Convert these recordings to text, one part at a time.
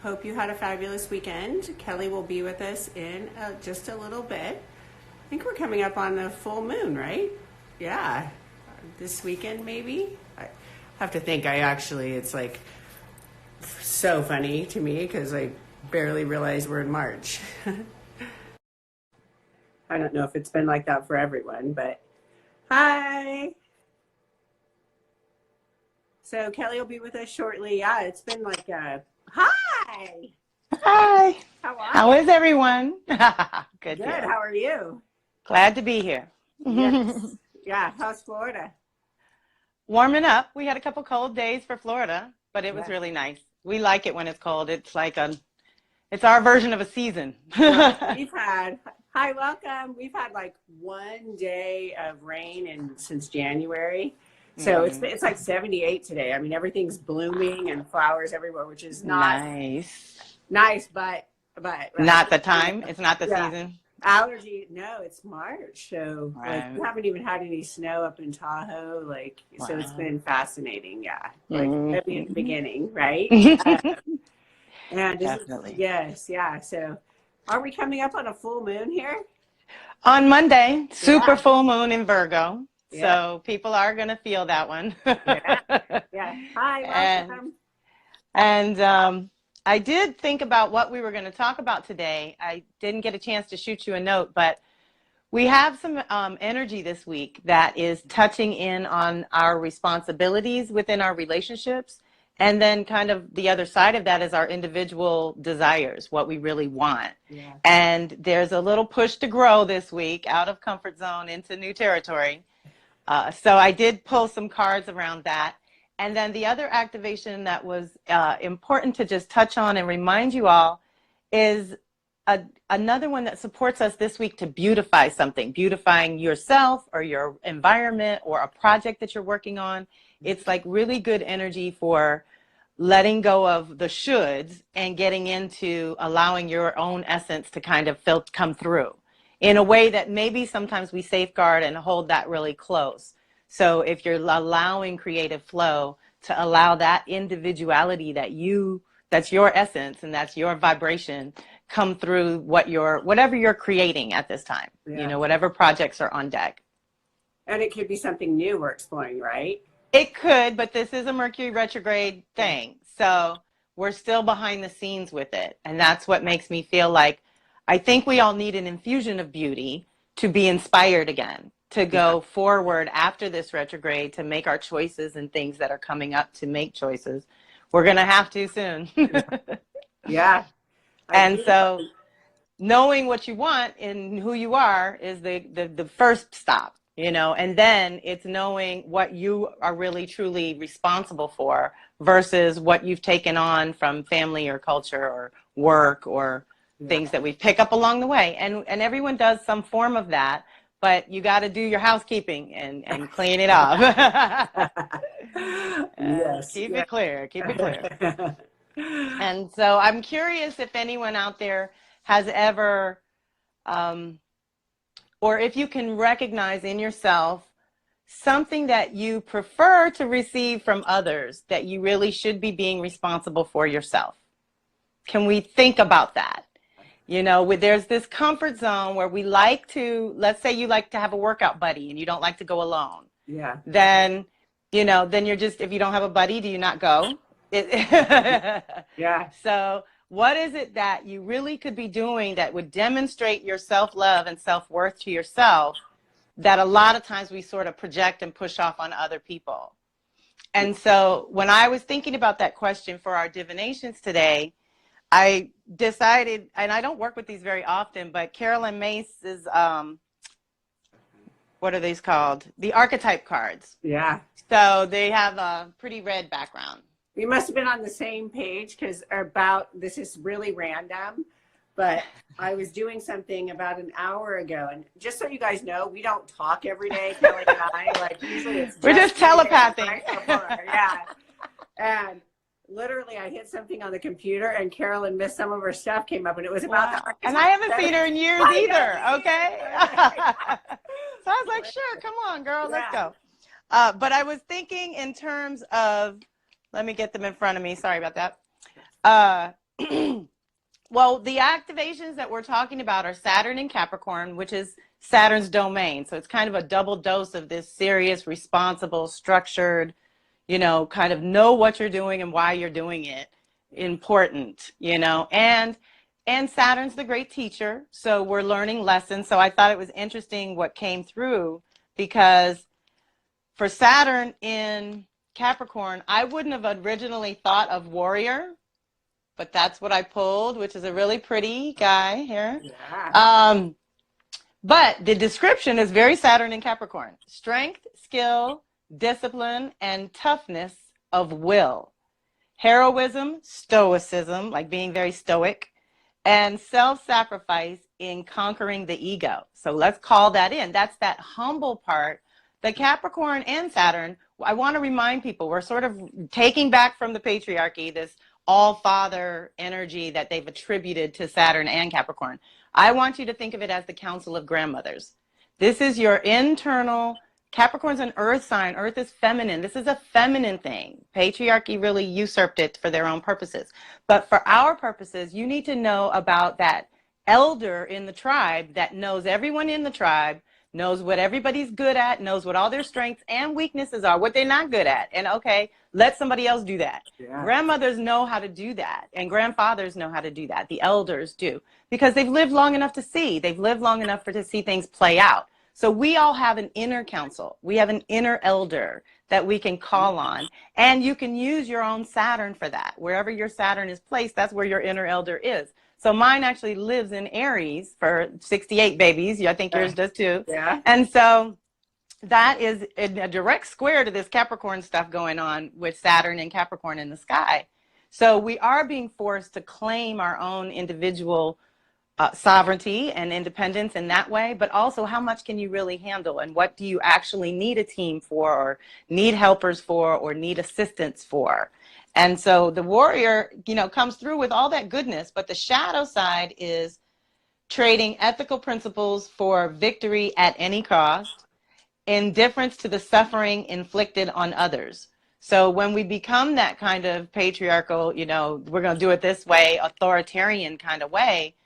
Hope you had a fabulous weekend. Kelly will be with us in just a little bit. I think we're coming up on the full moon, right? Yeah, this weekend maybe. I have to think. It's like so funny to me because I barely realize we're in March. I don't know if it's been like that for everyone, but hi. So Kelly will be with us shortly. Yeah, it's been like hi. Hi. How are How you? is everyone? Good, Good. good. How are you? Glad to be here. Yes. Yeah. How's Florida? Warming up. We had a couple cold days for Florida, but it was Yeah. really nice. We like it when it's cold. It's our version of a season. Well, hi, welcome. We've had like one day of rain since January. So it's like 78 today. I mean, everything's blooming and flowers everywhere, which is not nice, but Not the time. It's not the yeah. season. Allergy, no, it's March. So like Right. we haven't even had any snow up in Tahoe. So it's Wow. been fascinating. Yeah. Like at the beginning, right? And Definitely. yes, yeah. So are we coming up on a full moon here? On Monday, super Yeah. full moon in Virgo. Yeah. So people are going to feel that one. Yeah. Yeah. Hi, And welcome. And I did think about what we were going to talk about today. I didn't get a chance to shoot you a note, but we have some energy this week that is touching in on our responsibilities within our relationships. And then kind of the other side of that is our individual desires, what we really want. Yeah. And there's a little push to grow this week out of comfort zone into new territory. So I did pull some cards around that. And then the other activation that was important to just touch on and remind you all is another one that supports us this week to beautify something, beautifying yourself or your environment or a project that you're working on. It's like really good energy for letting go of the shoulds and getting into allowing your own essence to kind of come through in a way that maybe sometimes we safeguard and hold that really close. So if you're allowing creative flow to allow that individuality that's your essence and that's your vibration come through whatever you're creating at this time, Yeah. Whatever projects are on deck. And it could be something new we're exploring, right? It could, but this is a Mercury retrograde thing. So we're still behind the scenes with it. And that's what makes me feel like I think we all need an infusion of beauty to be inspired again, to go forward after this retrograde, to make our choices and things that are coming up to make choices. We're going to have to soon. Yeah. And so knowing what you want and who you are is the first stop, and then it's knowing what you are really truly responsible for versus what you've taken on from family or culture or work or things that we pick up along the way. And everyone does some form of that, but you got to do your housekeeping and clean it up. Yes. Keep it clear. And so I'm curious if anyone out there has ever, or if you can recognize in yourself something that you prefer to receive from others that you really should be being responsible for yourself. Can we think about that? There's this comfort zone where we like to, let's say you like to have a workout buddy and you don't like to go alone. Yeah. Then you're just, if you don't have a buddy, do you not go? Yeah. So what is it that you really could be doing that would demonstrate your self-love and self-worth to yourself that a lot of times we sort of project and push off on other people? And so when I was thinking about that question for our divinations today, I decided, and I don't work with these very often, but Carolyn Mace's, what are these called? The archetype cards. Yeah. So they have a pretty red background. We must have been on the same page because this is really random, but I was doing something about an hour ago. And just so you guys know, we don't talk every day, Kelly and I. Like usually we're just telepathing. Right before, yeah. And literally I hit something on the computer and Carolyn missed some of her stuff came up and it was about the archetype. And I haven't seen her in years either, okay? So I was like, sure, come on, girl, let's go. But I was thinking in terms of, let me get them in front of me. Sorry about that. Well, the activations that we're talking about are Saturn in Capricorn, which is Saturn's domain. So it's kind of a double dose of this serious, responsible, structured, kind of know what you're doing and why you're doing it. Important, and Saturn's the great teacher. So we're learning lessons. So I thought it was interesting what came through, because for Saturn in Capricorn, I wouldn't have originally thought of warrior, but that's what I pulled, which is a really pretty guy here. Yeah. But the description is very Saturn in Capricorn. Strength, skill, discipline, and toughness of will. Heroism, stoicism, like being very stoic, and self-sacrifice in conquering the ego. So let's call that in. That's that humble part. The Capricorn and Saturn, I want to remind people, we're sort of taking back from the patriarchy, this all-father energy that they've attributed to Saturn and Capricorn. I want you to think of it as the council of grandmothers. This is your internal. Capricorn's an earth sign. Earth is feminine. This is a feminine thing. Patriarchy really usurped it for their own purposes. But for our purposes, you need to know about that elder in the tribe that knows everyone in the tribe, knows what everybody's good at, knows what all their strengths and weaknesses are, what they're not good at. And okay, let somebody else do that. Yeah. Grandmothers know how to do that, and grandfathers know how to do that. The elders do, because they've lived long enough to see. They've lived long enough to see things play out. So we all have an inner council. We have an inner elder that we can call on. And you can use your own Saturn for that. Wherever your Saturn is placed, that's where your inner elder is. So mine actually lives in Aries for 68 babies. I think yours does too. Yeah. And so that is a direct square to this Capricorn stuff going on with Saturn and Capricorn in the sky. So we are being forced to claim our own individual sovereignty and independence in that way, but also how much can you really handle, and what do you actually need a team for, or need helpers for, or need assistance for. And so the warrior, comes through with all that goodness, but the shadow side is trading ethical principles for victory at any cost, indifference to the suffering inflicted on others. So when we become that kind of patriarchal, we're going to do it this way, authoritarian kind of way,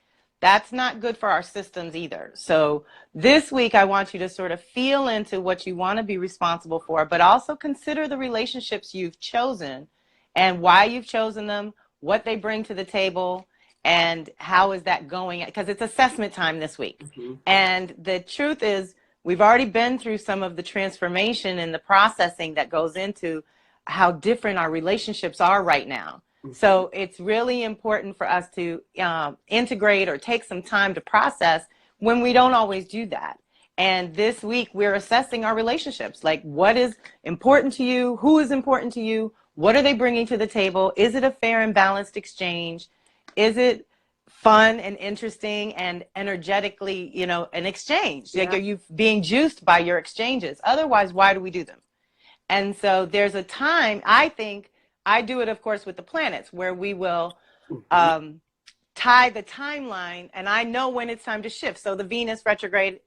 that's not good for our systems either. So this week, I want you to sort of feel into what you want to be responsible for, but also consider the relationships you've chosen and why you've chosen them, what they bring to the table, and how is that going? Because it's assessment time this week. Mm-hmm. And the truth is, we've already been through some of the transformation and the processing that goes into how different our relationships are right now. So it's really important for us to integrate or take some time to process when we don't always do that. And this week we're assessing our relationships, like what is important to you, who is important to you, what are they bringing to the table, is it a fair and balanced exchange, is it fun and interesting and energetically, an exchange, like are you being juiced by your exchanges? Otherwise, why do we do them? And so there's a time, I think, I do it, of course, with the planets, where we will tie the timeline, and I know when it's time to shift. So the Venus retrograde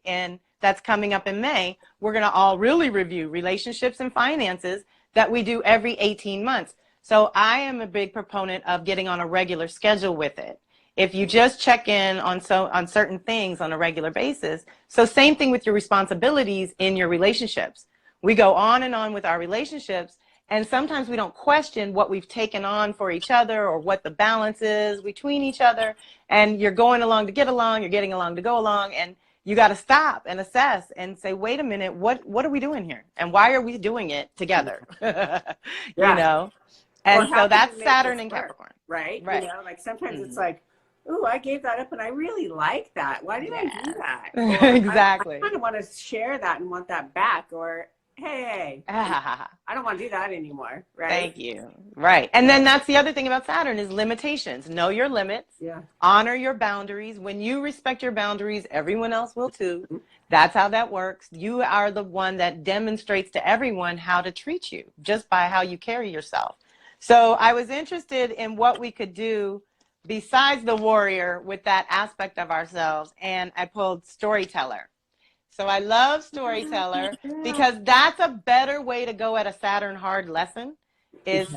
that's coming up in May, we're going to all really review relationships and finances that we do every 18 months. So I am a big proponent of getting on a regular schedule with it. If you just check in on certain things on a regular basis. So same thing with your responsibilities in your relationships. We go on and on with our relationships, and sometimes we don't question what we've taken on for each other or what the balance is between each other. And you're going along to get along, you're getting along to go along, and you got to stop and assess and say, wait a minute, what are we doing here? And why are we doing it together? And so that's Saturn and Capricorn. Right? Right. Like sometimes it's like, ooh, I gave that up and I really like that. Why did I do that? Or exactly. I kind of want to share that and want that back. Or hey, I don't want to do that anymore, right? Thank you. Right. And then that's the other thing about Saturn is limitations. Know your limits. Yeah. Honor your boundaries. When you respect your boundaries, everyone else will too. Mm-hmm. That's how that works. You are the one that demonstrates to everyone how to treat you just by how you carry yourself. So I was interested in what we could do besides the warrior with that aspect of ourselves, and I pulled storyteller. So I love storyteller because that's a better way to go at a Saturn hard lesson is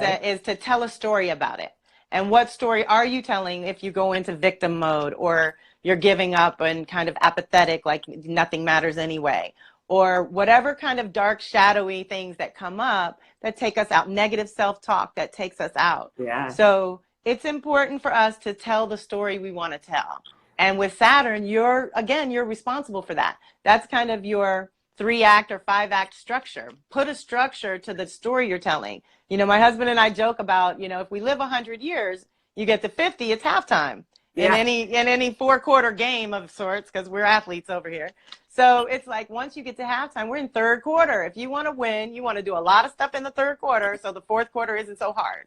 to tell a story about it. And what story are you telling if you go into victim mode, or you're giving up and kind of apathetic, like nothing matters anyway, or whatever kind of dark, shadowy things that come up that take us out, negative self-talk that takes us out. Yeah. So it's important for us to tell the story we want to tell. And with Saturn, you're responsible for that. That's kind of your 3-act or 5-act structure. Put a structure to the story you're telling. You know, my husband and I joke about, you know, if we live 100 years, you get to 50, it's halftime in any 4-quarter game of sorts, because we're athletes over here. So it's like once you get to halftime, we're in 3rd quarter. If you want to win, you want to do a lot of stuff in the 3rd quarter, so the 4th quarter isn't so hard.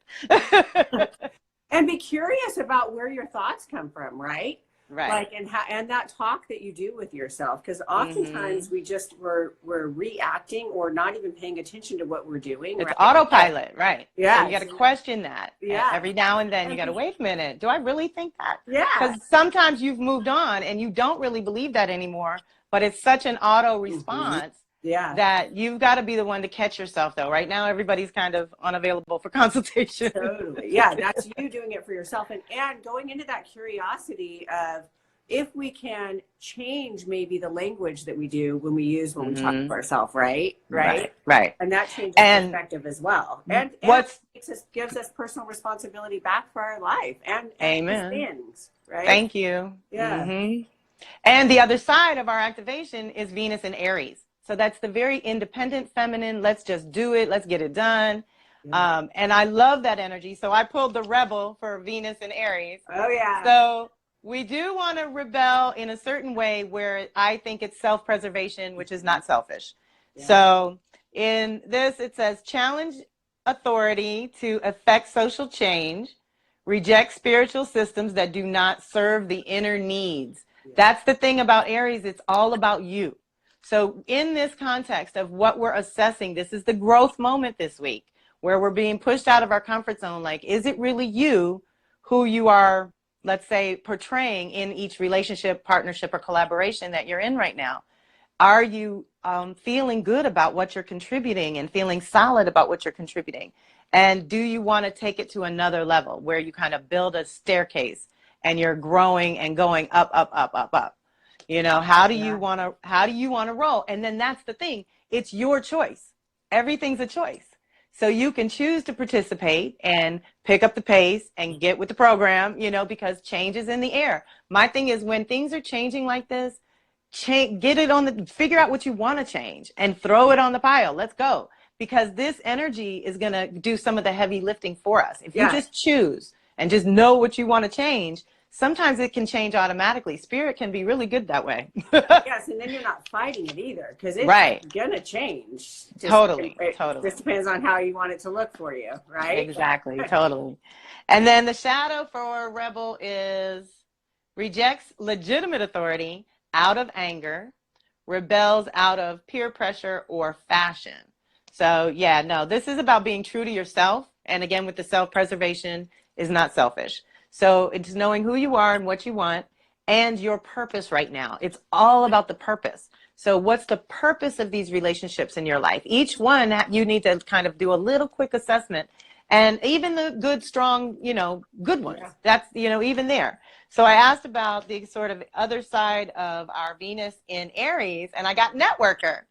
And be curious about where your thoughts come from, right? Right. Like, and that talk that you do with yourself, because oftentimes we're reacting or not even paying attention to what we're doing. It's right? autopilot, right? Yeah. So you got to question that. Yeah. Every now and then you got to wait a minute. Do I really think that? Yeah. Because sometimes you've moved on and you don't really believe that anymore, but it's such an auto response. Yeah. That you've got to be the one to catch yourself, though. Right now, everybody's kind of unavailable for consultation. Totally. Yeah, that's you doing it for yourself. And going into that curiosity of if we can change maybe the language that we do when we talk to ourselves, right? Right. And that changes perspective as well. And gives us personal responsibility back for our life and things, right? Thank you. Yeah. And the other side of our activation is Venus in Aries. So that's the very independent feminine. Let's just do it. Let's get it done. Yeah. And I love that energy. So I pulled the rebel for Venus in Aries. Oh, yeah. So we do want to rebel in a certain way where I think it's self-preservation, which is not selfish. Yeah. So in this, it says challenge authority to effect social change, reject spiritual systems that do not serve the inner needs. Yeah. That's the thing about Aries. It's all about you. So in this context of what we're assessing, this is the growth moment this week where we're being pushed out of our comfort zone. Like, is it really you who you are, let's say, portraying in each relationship, partnership, or collaboration that you're in right now? Are you feeling good about what you're contributing and feeling solid about what you're contributing? And do you want to take it to another level where you kind of build a staircase and you're growing and going up, up, up, up, up? You know, how do you want to roll? And then that's the thing. It's your choice. Everything's a choice. So you can choose to participate and pick up the pace and get with the program, you know, because change is in the air. My thing is when things are changing like this, figure out what you want to change and throw it on the pile. Let's go. Because this energy is going to do some of the heavy lifting for us. If you just choose and just know what you want to change, sometimes it can change automatically. Spirit can be really good that way. Yes, and then you're not fighting it either because it's going to change. Totally. It just depends on how you want it to look for you, right? Exactly, totally. And then the shadow for Rebel is rejects legitimate authority out of anger, rebels out of peer pressure or fashion. So yeah, no, this is about being true to yourself. And again, with the self-preservation is not selfish. So it's knowing who you are and what you want and your purpose right now. It's all about the purpose. So what's the purpose of these relationships in your life? Each one, you need to kind of do a little quick assessment. And even the good, strong, you know, good ones, that's, you know, even there. So I asked about the sort of other side of our Venus in Aries, and I got networker,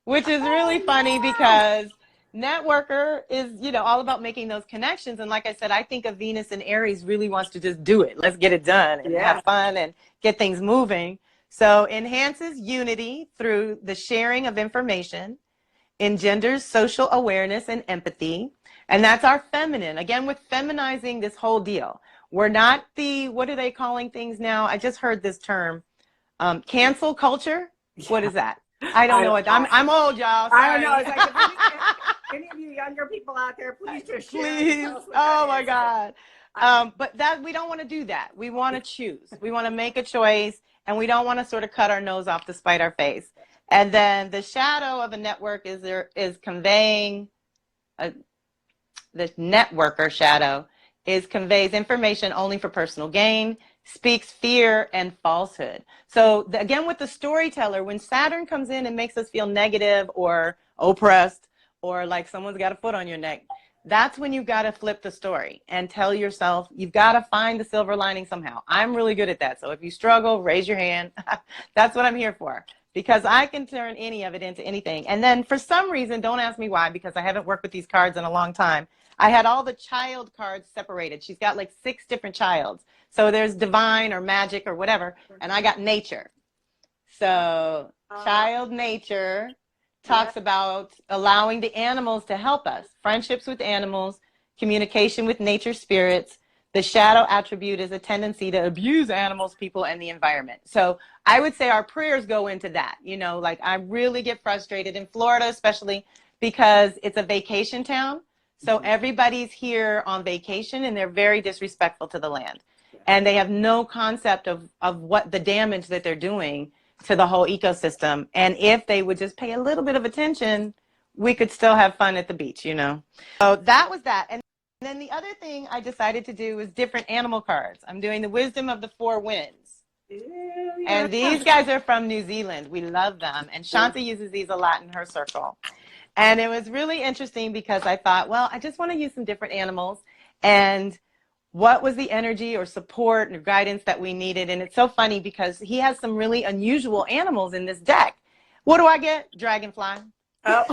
which is really funny because networker is, you know, all about making those connections. And like I said, I think of Venus in Aries really wants to just do it. Let's get it done and have fun and get things moving. So enhances unity through the sharing of information, engenders social awareness and empathy. And that's our feminine. Again, with feminizing this whole deal. We're not the, what are they calling things now? I just heard this term, cancel culture. What is that? I don't know. I'm old, y'all. Sorry. I don't know. It's like if any of you younger people out there, please just share. Please. Oh my God. But that we don't want to do that. We want to choose. We want to make a choice, and we don't want to sort of cut our nose off to spite our face. And then the shadow of a network is conveying the networker shadow conveys information only for personal gain, speaks fear and falsehood. So again, with the storyteller, when Saturn comes in and makes us feel negative or oppressed or like someone's got a foot on your neck, that's when you've got to flip the story and tell yourself, you've got to find the silver lining somehow. I'm really good at that. So if you struggle, raise your hand. That's what I'm here for, because I can turn any of it into anything. And then for some reason, don't ask me why, because I haven't worked with these cards in a long time. I had all the child cards separated. She's got like 6 different childs. So there's divine or magic or whatever. And I got nature. So child nature talks about allowing the animals to help us, friendships with animals, communication with nature spirits. The shadow attribute is a tendency to abuse animals, people, and the environment. So I would say our prayers go into that. You know, like I really get frustrated in Florida, especially because it's a vacation town. So everybody's here on vacation and they're very disrespectful to the land. And they have no concept of what the damage that they're doing to the whole ecosystem. And if they would just pay a little bit of attention, we could still have fun at the beach, you know. So that was that. And then the other thing I decided to do was different animal cards. I'm doing the wisdom of the 4 winds. And these guys are from New Zealand. We love them. And Shanta uses these a lot in her circle. And it was really interesting because I thought, well, I just want to use some different animals. And what was the energy or support or guidance that we needed? And it's so funny because he has some really unusual animals in this deck. What do I get? Dragonfly. Oh.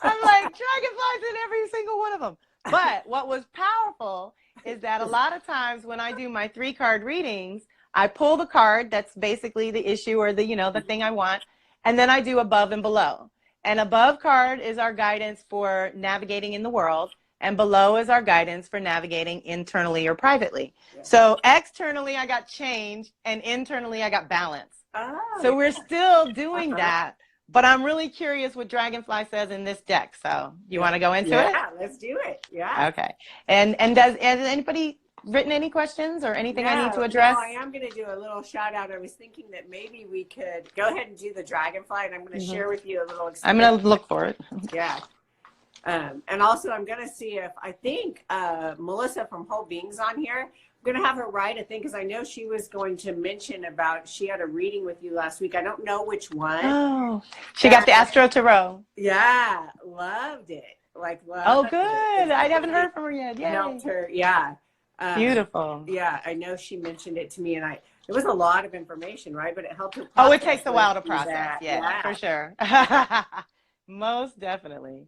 I'm like, dragonflies in every single one of them. But what was powerful is that a lot of times when I do my 3-card readings, I pull the card that's basically the issue or the, you know, the thing I want, and then I do above and below. And above card is our guidance for navigating in the world. And below is our guidance for navigating internally or privately. Yeah. So externally, I got change, and internally, I got balance. Oh, so we're still doing that, but I'm really curious what Dragonfly says in this deck. So you want to go into it? Yeah, let's do it. Yeah. Okay. And has anybody written any questions or anything I need to address? No, I am going to do a little shout out. I was thinking that maybe we could go ahead and do the Dragonfly, and I'm going to share with you a little experience. I'm going to look for it. Yeah. And also I'm going to see if I think Melissa from Whole Beings on here. I'm going to have her write a thing because I know she was going to mention about she had a reading with you last week. I don't know which one. Oh, she got the Astro Tarot. Yeah, loved it. Like, loved oh, good. I haven't heard from her yet. Yay. Helped her. Yeah. Beautiful. Yeah, I know she mentioned it to me, and it was a lot of information, right? But it helped her. Oh, it takes a while to process. Yeah, for sure. Most definitely.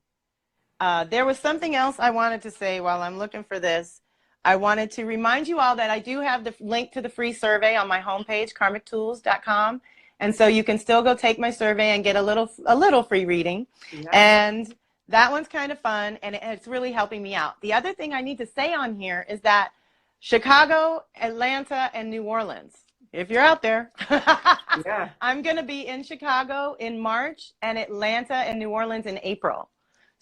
There was something else I wanted to say while I'm looking for this. I wanted to remind you all that I do have the link to the free survey on my homepage, karmictools.com. And so you can still go take my survey and get a little free reading. Yeah. And that one's kind of fun, and it's really helping me out. The other thing I need to say on here is that Chicago, Atlanta, and New Orleans, if you're out there, yeah. I'm going to be in Chicago in March and Atlanta and New Orleans in April.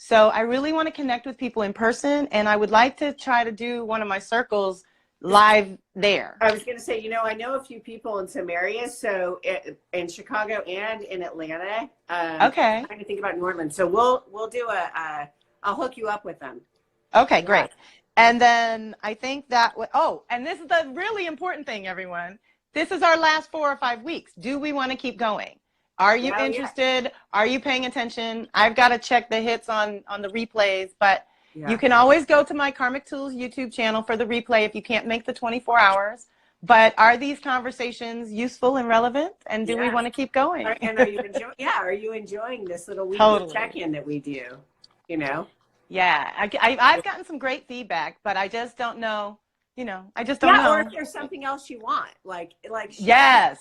So I really want to connect with people in person, and I would like to try to do one of my circles live there. I was going to say, you know, I know a few people in some areas, so in Chicago and in Atlanta. Okay. I'm trying to think about New Orleans. So we'll do I'll hook you up with them. Okay, great. And then I think that, and this is the really important thing, everyone. This is our last 4 or 5 weeks. Do we want to keep going? Are you interested? Yeah. Are you paying attention? I've got to check the hits on the replays, but you can always go to my Karmic Tools YouTube channel for the replay if you can't make the 24 hours. But are these conversations useful and relevant? And do we want to keep going? And are you enjoying this little weekly check-in that we do? You know? Yeah, I've gotten some great feedback, but I just don't know. You know, I just don't know. Or if there's something else you want, like yes.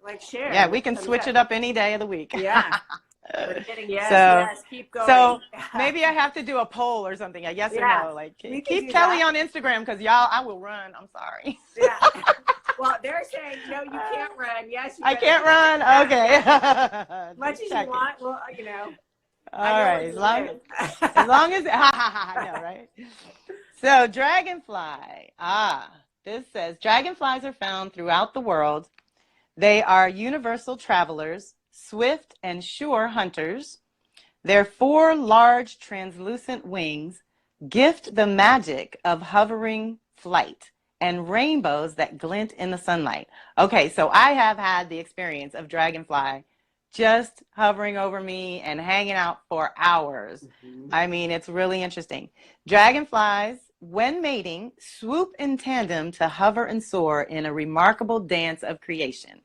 Like share. Yeah, we can switch it up any day of the week. Yeah. We're getting yes, keep going. So maybe I have to do a poll or something, a yes or no. Like, keep Kelly on Instagram because y'all, I will run. I'm sorry. Yeah. Well, they're saying, no, you can't run. Yes, I can't run. Okay. Much as you want. Well, you know. All right. As long as, I know, right? So Dragonfly. This says, dragonflies are found throughout the world. They are universal travelers, swift and sure hunters. Their 4 large translucent wings gift the magic of hovering flight and rainbows that glint in the sunlight. Okay, so I have had the experience of dragonfly just hovering over me and hanging out for hours. Mhm. I mean, it's really interesting. Dragonflies, when mating, swoop in tandem to hover and soar in a remarkable dance of creation.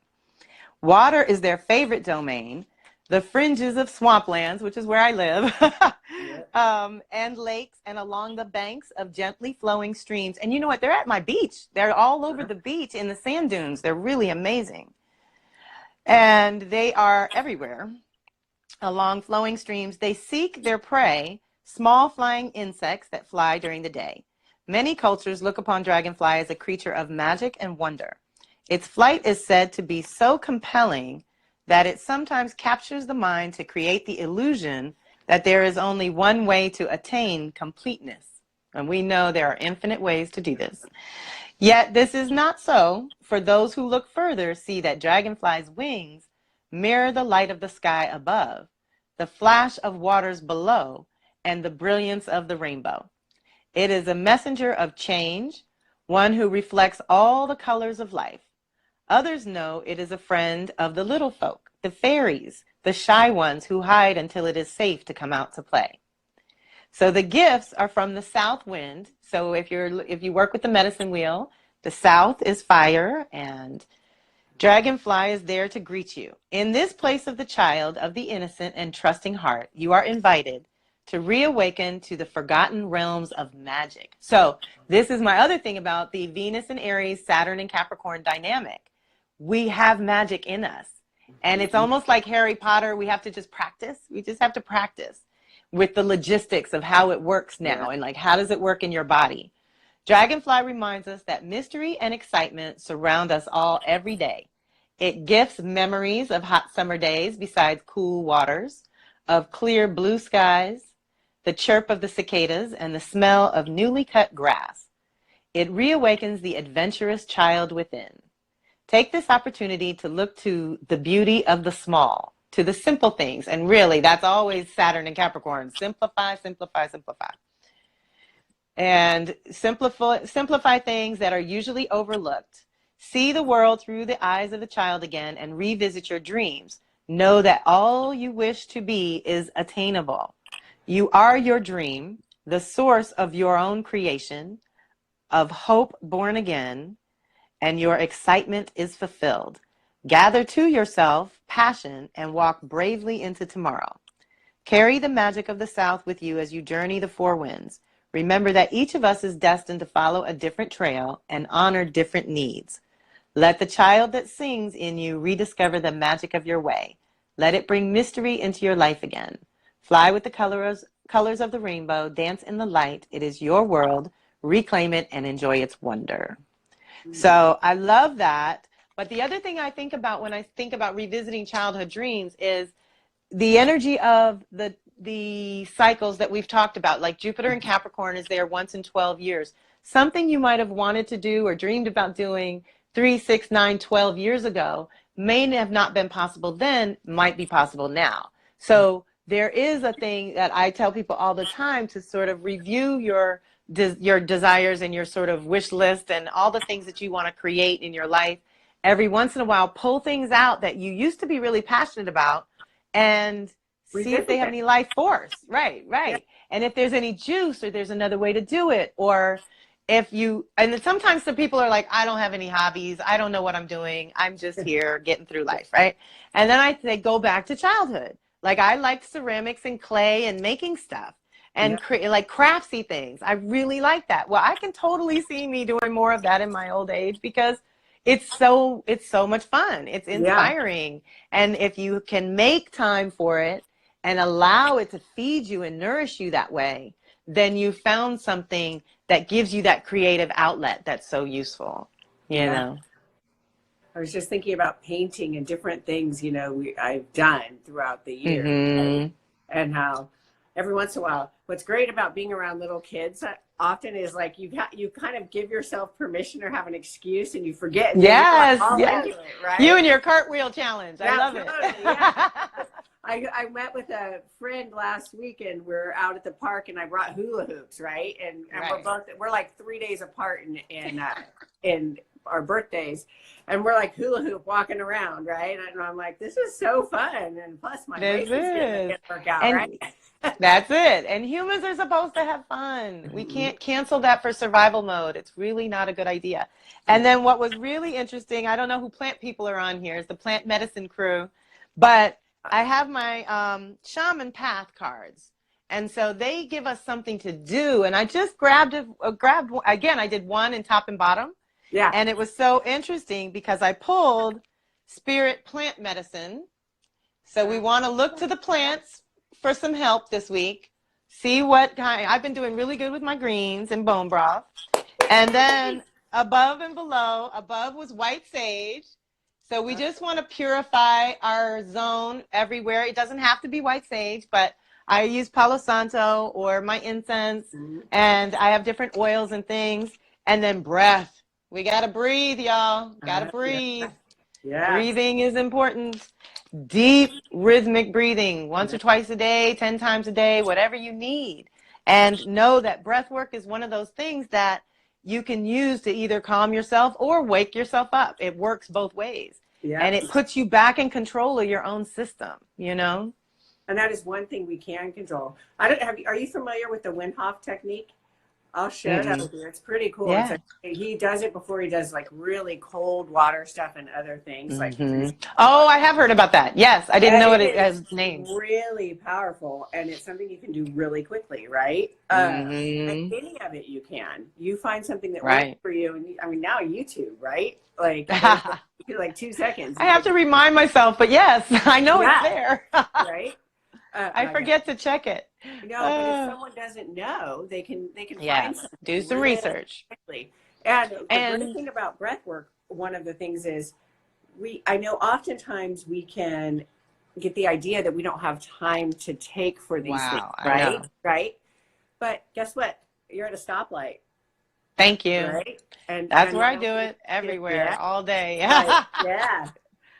Water is their favorite domain. The fringes of swamplands, which is where I live, Yep. and lakes, and along the banks of gently flowing streams. And you know what? They're at my beach. They're all over the beach in the sand dunes. They're really amazing. And they are everywhere along flowing streams. They seek their prey, small flying insects that fly during the day. Many cultures look upon dragonfly as a creature of magic and wonder. Its flight is said to be so compelling that it sometimes captures the mind to create the illusion that there is only one way to attain completeness. And we know there are infinite ways to do this. Yet this is not so, for those who look further see that dragonflies' wings mirror the light of the sky above, the flash of waters below, and the brilliance of the rainbow. It is a messenger of change, one who reflects all the colors of life. Others know it is a friend of the little folk, the fairies, the shy ones who hide until it is safe to come out to play. So the gifts are from the south wind. So if you work with the medicine wheel, the south is fire, and dragonfly is there to greet you. In this place of the child, of the innocent and trusting heart, you are invited to reawaken to the forgotten realms of magic. So this is my other thing about the Venus and Aries, Saturn and Capricorn dynamic. We have magic in us. And it's almost like Harry Potter. We have to just practice. We just have to practice with the logistics of how it works now, and like, how does it work in your body? Dragonfly reminds us that mystery and excitement surround us all every day. It gifts memories of hot summer days beside cool waters, of clear blue skies, the chirp of the cicadas, and the smell of newly cut grass. It reawakens the adventurous child within. Take this opportunity to look to the beauty of the small, to the simple things. And really, that's always Saturn and Capricorn. Simplify, simplify, simplify. And simplify things that are usually overlooked. See the world through the eyes of a child again and revisit your dreams. Know that all you wish to be is attainable. You are your dream, the source of your own creation, of hope born again, and your excitement is fulfilled. Gather to yourself passion and walk bravely into tomorrow. Carry the magic of the South with you as you journey the four winds. Remember that each of us is destined to follow a different trail and honor different needs. Let the child that sings in you rediscover the magic of your way. Let it bring mystery into your life again. Fly with the colors of the rainbow. Dance in the light. It is your world. Reclaim it and enjoy its wonder. So I love that. But the other thing I think about when I think about revisiting childhood dreams is the energy of the cycles that we've talked about. Like Jupiter in Capricorn is there once in 12 years. Something you might have wanted to do or dreamed about doing 3, 6, 9, 12 years ago may have not been possible then, might be possible now. So there is a thing that I tell people all the time to sort of review your desires and your sort of wish list and all the things that you want to create in your life. Every once in a while, pull things out that you used to be really passionate about and see if they have any life force. Right. Yeah. And if there's any juice or there's another way to do it, or if you, and sometimes some people are like, I don't have any hobbies. I don't know what I'm doing. I'm just here getting through life. Right. And then I say, go back to childhood. Like I liked ceramics and clay and making stuff and like craftsy things. I really like that. Well, I can totally see me doing more of that in my old age because it's so much fun. It's inspiring. Yeah. And if you can make time for it and allow it to feed you and nourish you that way, then you found something that gives you that creative outlet that's so useful, you know. I was just thinking about painting and different things, I've done throughout the year, right? And how every once in a while, what's great about being around little kids often is like you kind of give yourself permission or have an excuse and you forget. And yes. Into it, right? You and your cartwheel challenge. I love it. Yeah. I met with a friend last week and we're out at the park and I brought hula hoops, right? And we're like 3 days apart in our birthdays, and we're like hula hoop walking around, right? And I'm like, this is so fun, and plus my This brace is is. gonna work out, And right? that's it. And humans are supposed to have fun. We can't cancel that for survival mode. It's really not a good idea. And then what was really interesting, I don't know who plant people are on here, is the plant medicine crew, but I have my shaman path cards. And so they give us something to do. And I just grabbed again, I did one in top and bottom. Yeah. And it was so interesting because I pulled spirit plant medicine. So we want to look to the plants for some help this week. See what kind. I've been doing really good with my greens and bone broth. And then above and below, above was white sage. So we just want to purify our zone everywhere. It doesn't have to be white sage, but I use Palo Santo or my incense, and I have different oils and things. And then breath. We got to breathe, y'all. Got to breathe. Yeah. Breathing is important. Deep rhythmic breathing, once or twice a day, 10 times a day, whatever you need. And know that breath work is one of those things that you can use to either calm yourself or wake yourself up. It works both ways. Yeah. And it puts you back in control of your own system, you know? And that is one thing we can control. I don't have. Are you familiar with the Wim Hof technique? I'll share that with you. It's pretty cool. Yeah. He does it before he does like really cold water stuff and other things. Like, oh, I have heard about that. Yes, I didn't know what it has named. Really powerful, and it's something you can do really quickly, right? And any of it you can. You find something that works for you, and I mean now YouTube, right? Like, like 2 seconds. I have to remind myself, but yes, I know it's there. Right. I forget to check it. No, but if someone doesn't know, they can find something. Do some research. Quickly. And the great thing about breath work, one of the things is I know oftentimes we can get the idea that we don't have time to take for these things, right? Right. But guess what? You're at a stoplight. Thank you. Right? And that's where I do it everywhere, all day. Right. Yeah.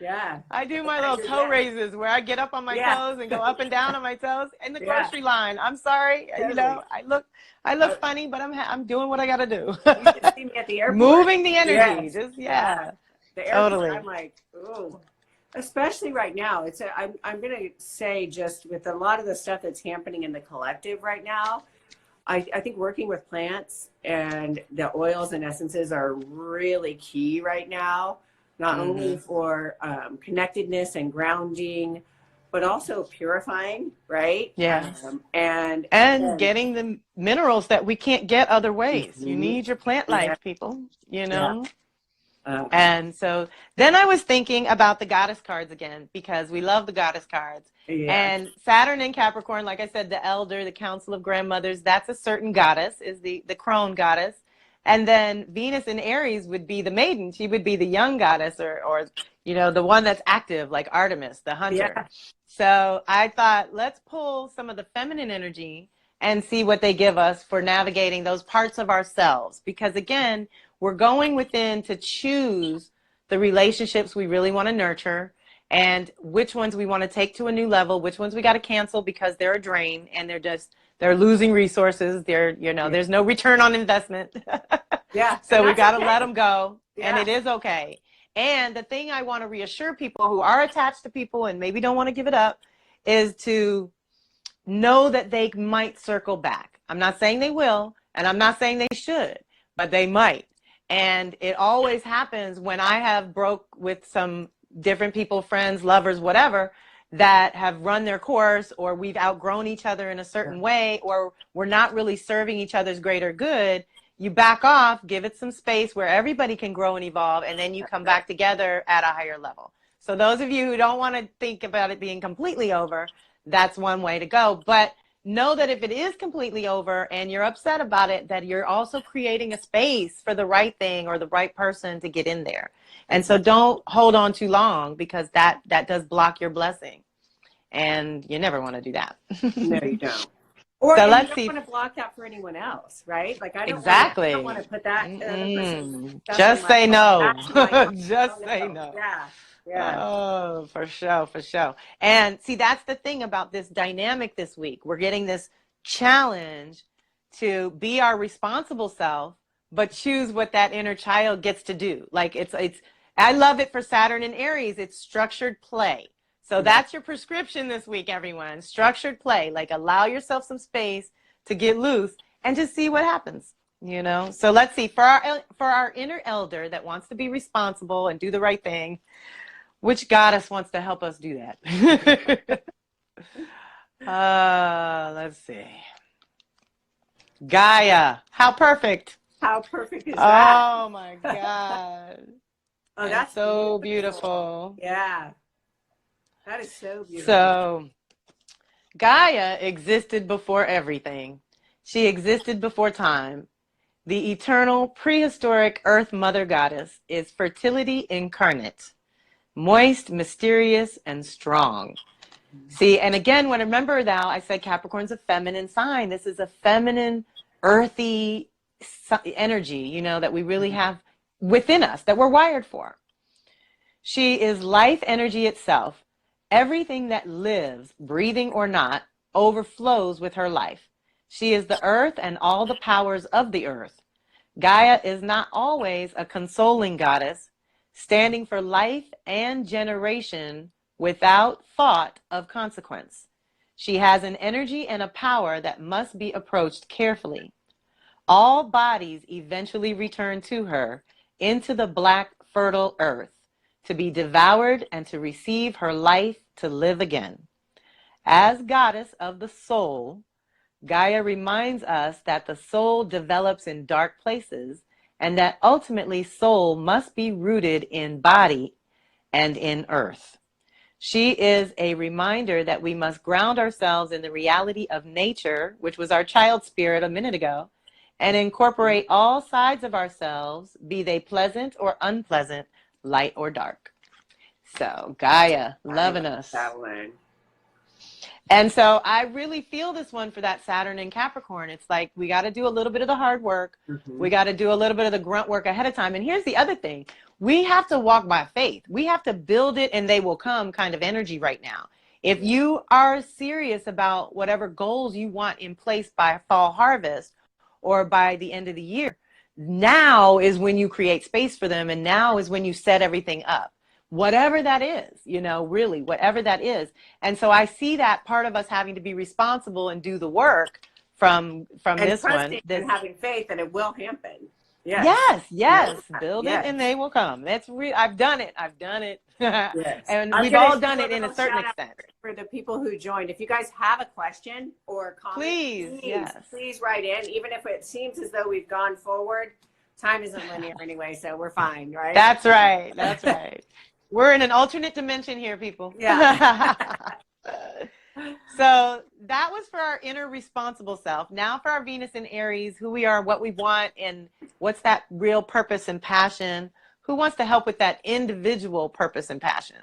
Yeah. I do my little toe raises where I get up on my toes and go up and down on my toes in the grocery line. I'm sorry, you know, I look funny, but I'm doing what I got to do. You should see me at the airport. Moving the energy, just The airport, totally. I'm like, oh, especially right now. I'm going to say just with a lot of the stuff that's happening in the collective right now, I think working with plants and the oils and essences are really key right now. Not only for connectedness and grounding, but also purifying, right? Yes. And getting the minerals that we can't get other ways. You need your plant life, people, you know? And so then I was thinking about the goddess cards again, because we love the goddess cards. And Saturn in Capricorn, like I said, the elder, the council of grandmothers, that's a certain goddess, is the crone goddess. And then Venus in Aries would be the maiden. She would be the young goddess or you know, the one that's active, like Artemis, the hunter. Yeah. So I thought, let's pull some of the feminine energy and see what they give us for navigating those parts of ourselves. Because again, we're going within to choose the relationships we really want to nurture and which ones we want to take to a new level, which ones we got to cancel because they're a drain and they're losing resources. There's no return on investment. So we got to let them go. And it is okay. And the thing I want to reassure people who are attached to people and maybe don't want to give it up is to know that they might circle back. I'm not saying they will, and I'm not saying they should, but they might. And it always happens when I have broke with some different people, friends, lovers, whatever, that have run their course, or we've outgrown each other in a certain way, or we're not really serving each other's greater good. You back off, give it some space where everybody can grow and evolve, and then you come back together at a higher level. So those of you who don't want to think about it being completely over, that's one way to go. But know that if it is completely over and you're upset about it, that you're also creating a space for the right thing or the right person to get in there. And so don't hold on too long, because that does block your blessing. And you never want to do that. No, you don't. Or so you let's don't see. want to block that for anyone else, right? Like I don't want to put that to other person. Just say no. Just say no. Yeah. Oh, for sure. And see, that's the thing about this dynamic this week. We're getting this challenge to be our responsible self, but choose what that inner child gets to do. Like it's I love it for Saturn and Aries. It's structured play. So that's your prescription this week, everyone. Structured play. Like allow yourself some space to get loose and just see what happens. You know, so let's see, for our inner elder that wants to be responsible and do the right thing, which goddess wants to help us do that? Let's see. Gaia, how perfect. How perfect is that? Oh my God. Oh, that's so beautiful. Yeah. That is so beautiful. So Gaia existed before everything. She existed before time. The eternal prehistoric earth mother goddess is fertility incarnate, moist, mysterious, and strong. See, and again, when remember now, I said Capricorn's a feminine sign. This is a feminine, earthy energy, you know, that we really have within us, that we're wired for. She is life energy itself. Everything that lives, breathing or not, overflows with her life. She is the earth and all the powers of the earth. Gaia is not always a consoling goddess, standing for life and generation without thought of consequence. She has an energy and a power that must be approached carefully. All bodies eventually return to her into the black, fertile earth to be devoured and to receive her life to live again. As goddess of the soul, Gaia reminds us that the soul develops in dark places and that ultimately soul must be rooted in body and in earth. She is a reminder that we must ground ourselves in the reality of nature, which was our child spirit a minute ago, and incorporate all sides of ourselves, be they pleasant or unpleasant, light or dark. So Gaia, loving us. That one. And so I really feel this one for that Saturn and Capricorn. It's like we got to do a little bit of the hard work. We got to do a little bit of the grunt work ahead of time. And here's the other thing. We have to walk by faith. We have to build it and they will come kind of energy right now. If you are serious about whatever goals you want in place by fall harvest or by the end of the year, now is when you create space for them. And now is when you set everything up. Whatever that is, you know, really, whatever that is. And so I see that part of us having to be responsible and do the work from this one. And having faith that it will happen. Yes. Build it and they will come. That's real. I've done it. Yes. And we've all done it in a certain extent. For the people who joined, if you guys have a question or comment, please write in. Even if it seems as though we've gone forward, time isn't linear anyway, so we're fine, right? That's right. That's right. We're in an alternate dimension here, people. Yeah. So that was for our inner responsible self. Now for our Venus in Aries, who we are, what we want, and what's that real purpose and passion. Who wants to help with that individual purpose and passion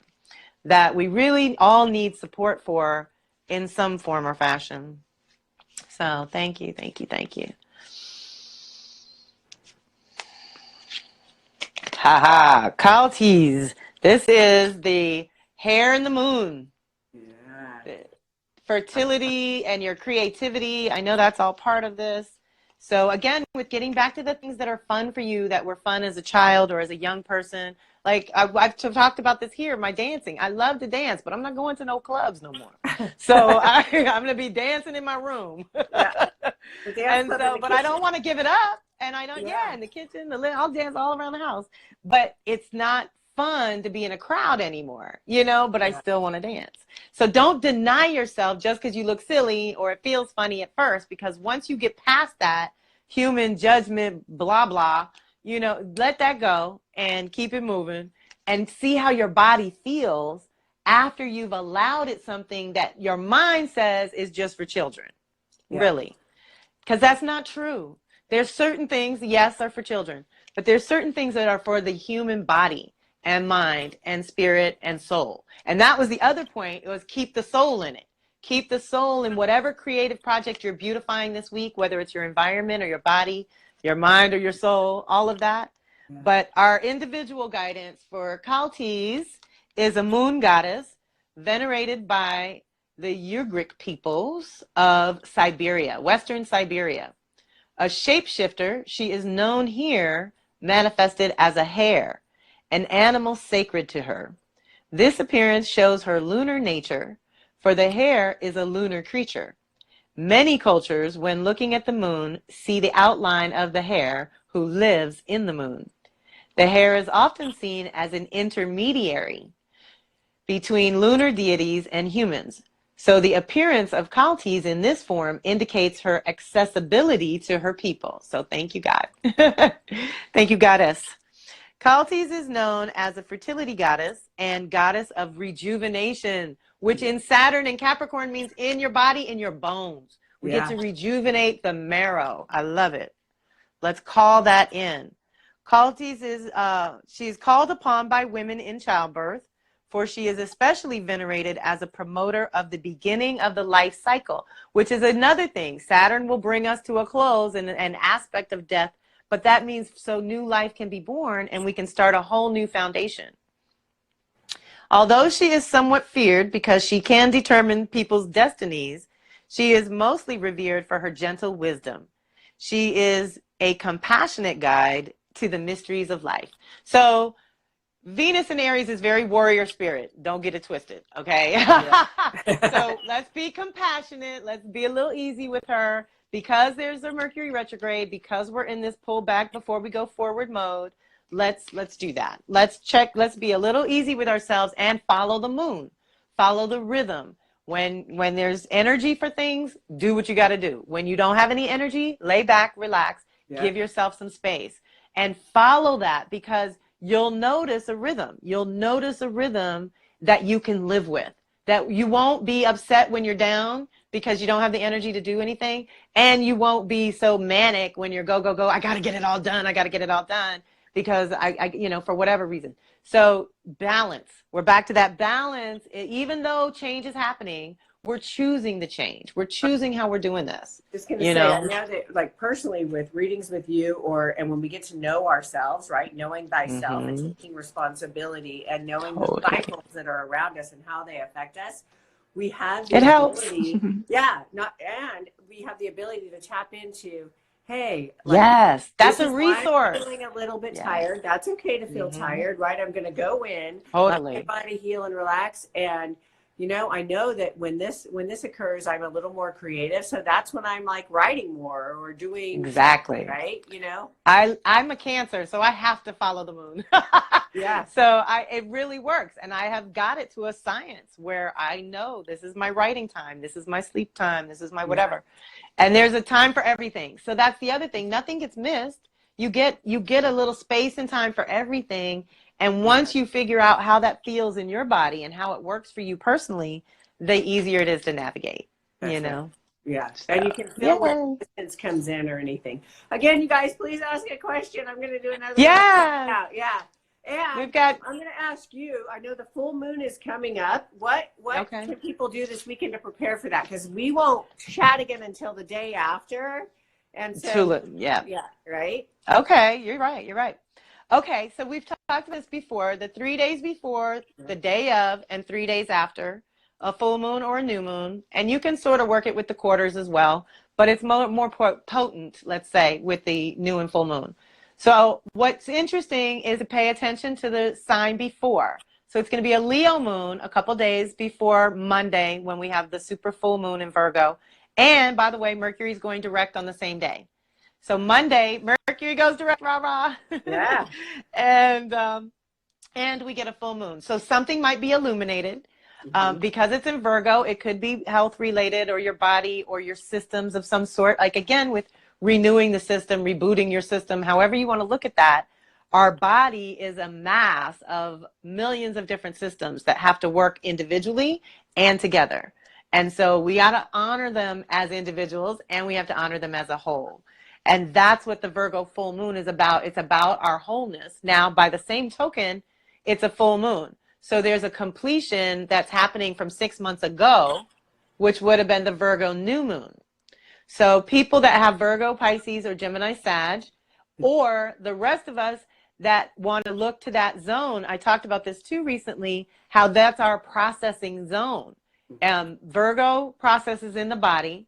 that we really all need support for in some form or fashion? So thank you. Haha, Kaltis. This is the hair and the moon. Yeah. Fertility and your creativity. I know that's all part of this. So again, with getting back to the things that are fun for you, that were fun as a child or as a young person. Like I've talked about this here, my dancing. I love to dance, but I'm not going to no clubs no more. So I'm going to be dancing in my room. Yeah. And so, but I don't want to give it up. And I don't, in the kitchen, I'll dance all around the house. But it's not fun to be in a crowd anymore, you know, but I still want to dance. So don't deny yourself just because you look silly or it feels funny at first, because once you get past that human judgment, blah, blah, you know, let that go and keep it moving and see how your body feels after you've allowed it something that your mind says is just for children, really, because that's not true. There's certain things, yes, are for children, but there's certain things that are for the human body and mind and spirit and soul. And that was the other point. It was keep the soul in it. Keep the soul in whatever creative project you're beautifying this week, whether it's your environment or your body, your mind or your soul, all of that. Yeah. But our individual guidance for Kaltis is a moon goddess venerated by the Ugric peoples of Siberia, Western Siberia. A shapeshifter, she is known here, manifested as a hare, an animal sacred to her. This appearance shows her lunar nature, for the hare is a lunar creature. Many cultures, when looking at the moon, see the outline of the hare who lives in the moon. The hare is often seen as an intermediary between lunar deities and humans. So the appearance of Kaltis in this form indicates her accessibility to her people. So thank you, God. Thank you, Goddess. Kaltis is known as a fertility goddess and goddess of rejuvenation, which in Saturn and Capricorn means in your body, in your bones. We get to rejuvenate the marrow. I love it. Let's call that in. Kaltis is, she's called upon by women in childbirth, for she is especially venerated as a promoter of the beginning of the life cycle, which is another thing. Saturn will bring us to a close and an aspect of death, but that means so new life can be born and we can start a whole new foundation. Although she is somewhat feared because she can determine people's destinies, she is mostly revered for her gentle wisdom. She is a compassionate guide to the mysteries of life. So Venus in Aries is very warrior spirit. Don't get it twisted, okay? Yeah. So let's be compassionate. Let's be a little easy with her. Because there's a Mercury retrograde, because we're in this pull back before we go forward mode, let's do that. Let's be a little easy with ourselves and follow the moon. Follow the rhythm. When there's energy for things, do what you got to do. When you don't have any energy, lay back, relax, give yourself some space and follow that, because you'll notice a rhythm. You'll notice a rhythm that you can live with, that you won't be upset when you're down because you don't have the energy to do anything. And you won't be so manic when you're go, go, go. I got to get it all done. I got to get it all done because I, for whatever reason. So balance, we're back to that balance. Even though change is happening, we're choosing the change. We're choosing how we're doing this. Just going to say, I know that, like, personally with readings with you, and when we get to know ourselves, right? Knowing thyself and taking responsibility and knowing the cycles that are around us and how they affect us, we have the ability, and we have the ability to tap into, hey, like, that's a resource. I'm feeling a little bit tired. That's okay to feel tired, right? I'm going to go in, let my body heal and relax. And I know that when this occurs, I'm a little more creative. So that's when I'm like writing more or doing right. I'm a Cancer, so I have to follow the moon. So it really works. And I have got it to a science where I know this is my writing time. This is my sleep time. This is my whatever. And there's a time for everything. So that's the other thing. Nothing gets missed. You get a little space and time for everything. And once you figure out how that feels in your body and how it works for you personally, the easier it is to navigate, Yeah. So, and you can feel when distance comes in or anything. Again, you guys, please ask a question. I'm going to do another one. And we've got, I'm going to ask you, I know the full moon is coming up. What can people do this weekend to prepare for that? Because we won't chat again until the day after. And so, right? Okay, you're right. Okay, so we've talked about this before, the 3 days before, the day of, and 3 days after a full moon or a new moon. And you can sort of work it with the quarters as well, but it's more potent, let's say, with the new and full moon. So what's interesting is to pay attention to the sign before. So it's going to be a Leo moon a couple days before Monday when we have the super full moon in Virgo. And by the way, Mercury is going direct on the same day. So Monday, Mercury goes direct, rah-rah. Yeah. And we get a full moon. So something might be illuminated. Because it's in Virgo, it could be health related or your body or your systems of some sort. Like, again, with renewing the system, rebooting your system, however you want to look at that, our body is a mass of millions of different systems that have to work individually and together. And so we got to honor them as individuals and we have to honor them as a whole. And that's what the Virgo full moon is about. It's about our wholeness. Now, by the same token, it's a full moon. So there's a completion that's happening from 6 months ago, which would have been the Virgo new moon. So people that have Virgo, Pisces, or Gemini, Sag, or the rest of us that want to look to that zone, I talked about this too recently, how that's our processing zone. Virgo processes in the body,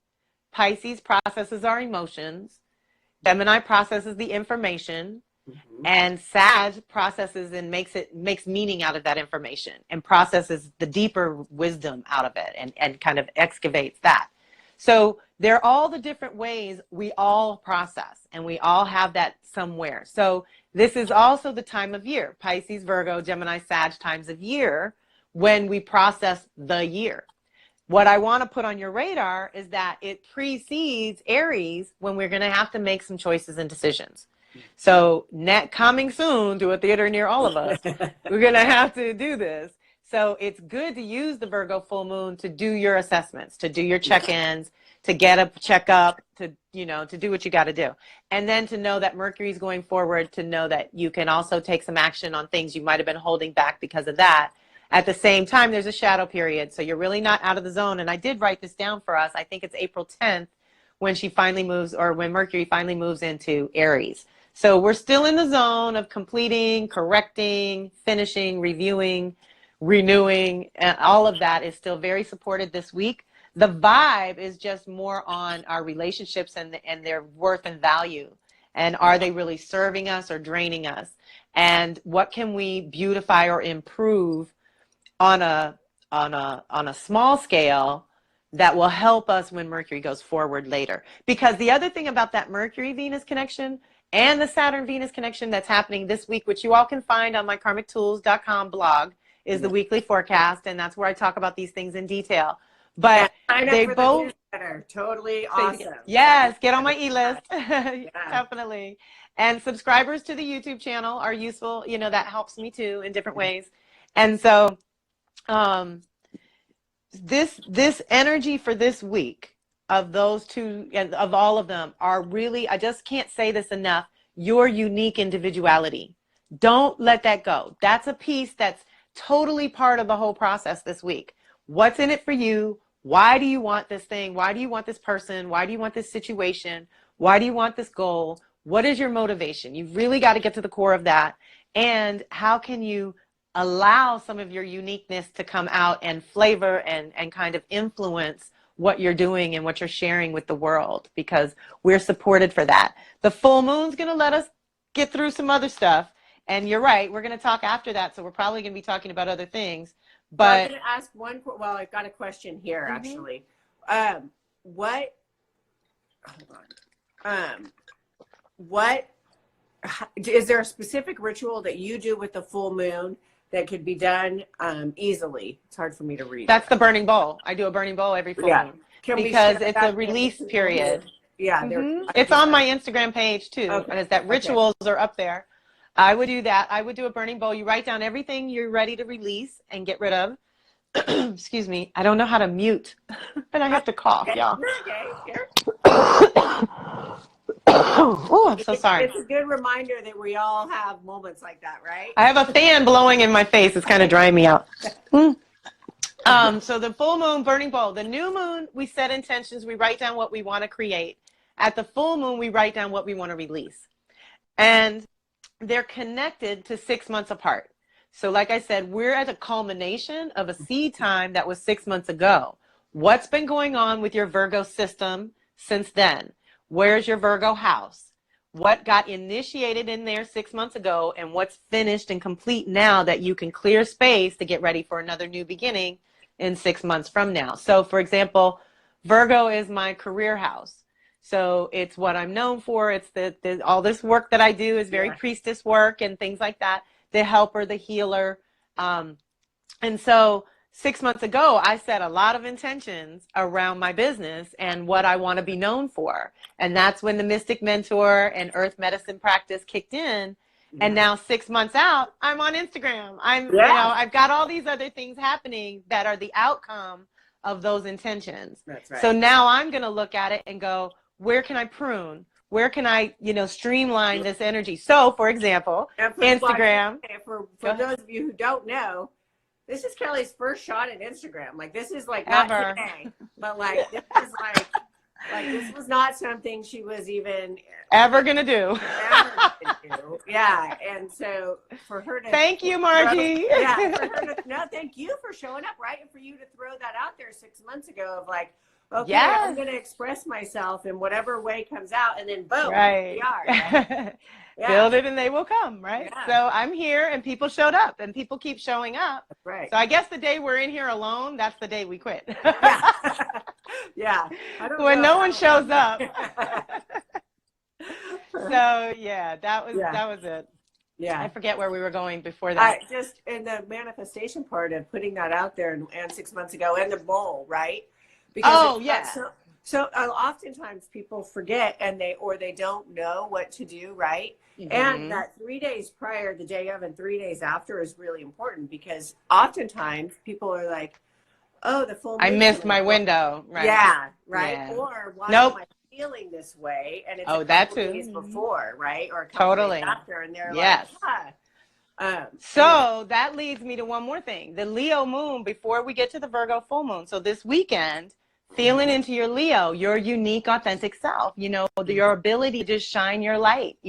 Pisces processes our emotions, Gemini processes the information, and Sag processes and makes meaning out of that information and processes the deeper wisdom out of it and kind of excavates that. So they're all the different ways we all process, and we all have that somewhere. So this is also the time of year, Pisces, Virgo, Gemini, Sag times of year, when we process the year. What I want to put on your radar is that it precedes Aries, when we're going to have to make some choices and decisions. So coming soon to a theater near all of us, we're going to have to do this. So it's good to use the Virgo full moon to do your assessments, to do your check-ins, to get a checkup, to do what you got to do. And then to know that Mercury's going forward, to know that you can also take some action on things you might have been holding back because of that. At the same time, there's a shadow period, so you're really not out of the zone. And I did write this down for us. I think it's April 10th when she finally moves, or when Mercury finally moves into Aries. So we're still in the zone of completing, correcting, finishing, reviewing, renewing, and all of that is still very supported this week. The vibe is just more on our relationships and their worth and value. And are they really serving us or draining us? And what can we beautify or improve on a small scale that will help us when Mercury goes forward later? Because the other thing about that Mercury-Venus connection and the Saturn-Venus connection that's happening this week, which you all can find on my karmictools.com blog, is the weekly forecast, and that's where I talk about these things in detail. But they both totally awesome. Yes, get on my e-list. Definitely. And subscribers to the YouTube channel are useful. That helps me too in different ways. And so this energy for this week of those two, and of all of them, are really, I just can't say this enough, your unique individuality. Don't let that go. That's a piece that's totally part of the whole process this week. What's in it for you? Why do you want this thing? Why do you want this person? Why do you want this situation? Why do you want this goal? What is your motivation? You've really got to get to the core of that. And how can you allow some of your uniqueness to come out and flavor and kind of influence what you're doing and what you're sharing with the world, because we're supported for that. The full moon's going to let us get through some other stuff. And you're right, we're going to talk after that. So we're probably going to be talking about other things. But I'm going to ask I've got a question here, actually. What is there a specific ritual that you do with the full moon that could be done easily? It's hard for me to read. That's the burning bowl. I do a burning bowl every full moon because it's a release period. Yeah. It's on my Instagram page too. Okay. And that rituals are up there. I would do that. I would do a burning bowl. You write down everything you're ready to release and get rid of. Excuse me. I don't know how to mute, and I have to cough, y'all. Oh, I'm so sorry. It's a good reminder that we all have moments like that, right? I have a fan blowing in my face. It's kind of drying me out. So the full moon, burning bowl. The new moon, we set intentions. We write down what we want to create. At the full moon, we write down what we want to release. And they're connected to 6 months apart. So like I said, we're at a culmination of a seed time that was 6 months ago. What's been going on with your Virgo system since then? Where's your Virgo house? What got initiated in there 6 months ago, and what's finished and complete now that you can clear space to get ready for another new beginning in 6 months from now? So for example, Virgo is my career house. So it's what I'm known for. It's all this work that I do is very priestess work and things like that. The helper, the healer. And so 6 months ago, I set a lot of intentions around my business and what I want to be known for. And that's when the Mystic Mentor and Earth Medicine practice kicked in. And now 6 months out, I'm on Instagram. I've got all these other things happening that are the outcome of those intentions. That's right. So now I'm going to look at it and go, where can I prune? Where can I, streamline this energy? So, for example, Instagram. For those of you who don't know, this is Kelly's first shot at Instagram. Like, this is like not today, but like this is like this was not something she was even ever gonna do. Yeah, and so for her to thank you, Margie. Thank you for showing up, right? And for you to throw that out there 6 months ago of like, okay, I'm Yes. going to express myself in whatever way comes out, and then boom, here we Right. are. Right? Yeah, Build it and they will come, right? yeah, So I'm here and people showed up and people keep showing up. that's right. So I guess the day we're in here alone, that's the day we quit. Yeah, yeah. I don't When know no if one that'll shows up. happen. So yeah, Yeah, that was it. I yeah. forget where we were going before I that. just in the manifestation part of putting that out there, and 6 months ago, and the bowl, right? Because Oh it's not yeah. oftentimes people forget, and they don't know what to do, right? And Hmm. that 3 days prior, the day of, and 3 days after is really important, because oftentimes people are like, "Oh, the full I moon's missed coming my up." Well, window, right? yeah, right. Yeah. Or why am Nope. I feeling this way? And it's a Oh, that couple too. days before, right? Or a couple days Totally. after, and they're like, Yes. "Ah." Anyway, So that leads me to one more thing. The Leo moon, before we get to the Virgo full moon. So this weekend, feeling into your Leo, your unique, authentic self, your ability to just shine your light,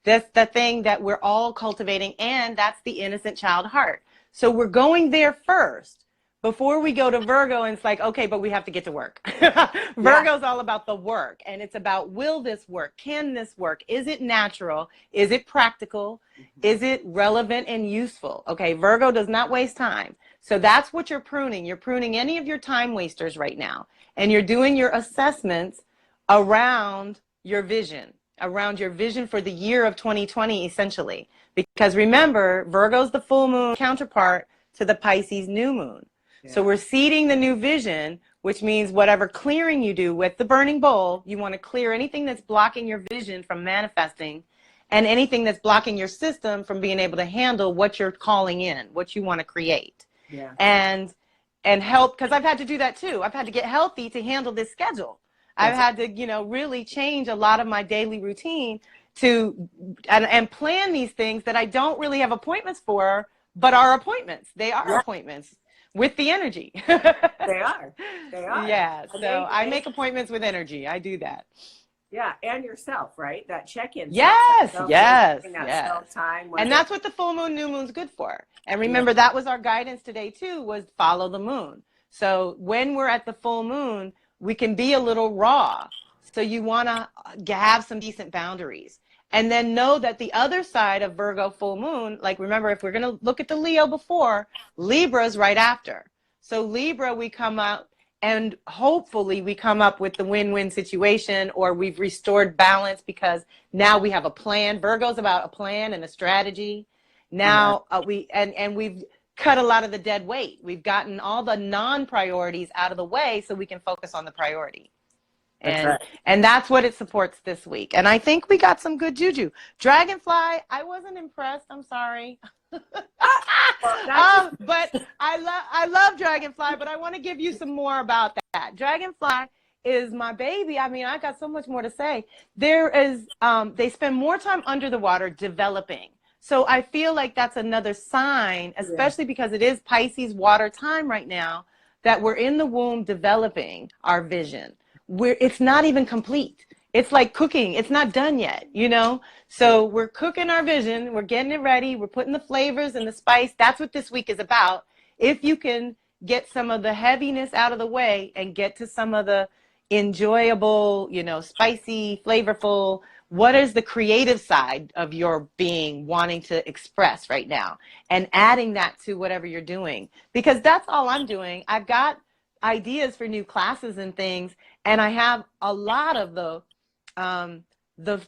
that's the thing that we're all cultivating. And that's the innocent child heart. So we're going there first before we go to Virgo. And it's like, okay, but we have to get to work. yeah, Virgo's all about the work. And it's about, will this work? Can this work? Is it natural? Is it practical? Is it relevant and useful? Okay, Virgo does not waste time. So that's what you're pruning. You're pruning any of your time wasters right now. And you're doing your assessments around your vision for the year of 2020, essentially. Because remember, Virgo's the full moon counterpart to the Pisces new moon. yeah. So we're seeding the new vision, which means whatever clearing you do with the burning bowl, you want to clear anything that's blocking your vision from manifesting, and anything that's blocking your system from being able to handle what you're calling in, what you want to create. Yeah. And help, because I've had to do that too. I've had to get healthy to handle this schedule. I've had to, really change a lot of my daily routine to and plan these things that I don't really have appointments for, but are appointments. They are appointments with the energy. They are. They are. Yeah. And So I make appointments with energy. I do that. Yeah, and yourself, right? That check-in. Yes, yes, that yes. self-time. And that's what the full moon, new moon's good for. And remember, that was our guidance today too, was follow the moon. So when we're at the full moon, we can be a little raw. So you want to have some decent boundaries. And then know that the other side of Virgo full moon, like remember, if we're going to look at the Leo before, Libra's right after. So Libra, we come out, and hopefully we come up with the win-win situation, or we've restored balance because now we have a plan. Virgo's about a plan and a strategy. Now we've cut a lot of the dead weight. We've gotten all the non-priorities out of the way so we can focus on the priority. And that's what it supports this week. And I think we got some good juju. Dragonfly, I wasn't impressed. I'm sorry. But I love Dragonfly, but I want to give you some more about that. Dragonfly is my baby. I mean, I got so much more to say. There is, they spend more time under the water developing. So I feel like that's another sign, especially because it is Pisces water time right now, that we're in the womb developing our vision. It's not even complete. It's like cooking. It's not done yet, So we're cooking our vision. We're getting it ready. We're putting the flavors and the spice. That's what this week is about. If you can get some of the heaviness out of the way and get to some of the enjoyable, spicy, flavorful, what is the creative side of your being wanting to express right now, and adding that to whatever you're doing, because that's all I'm doing. I've got ideas for new classes and things, and I have a lot of the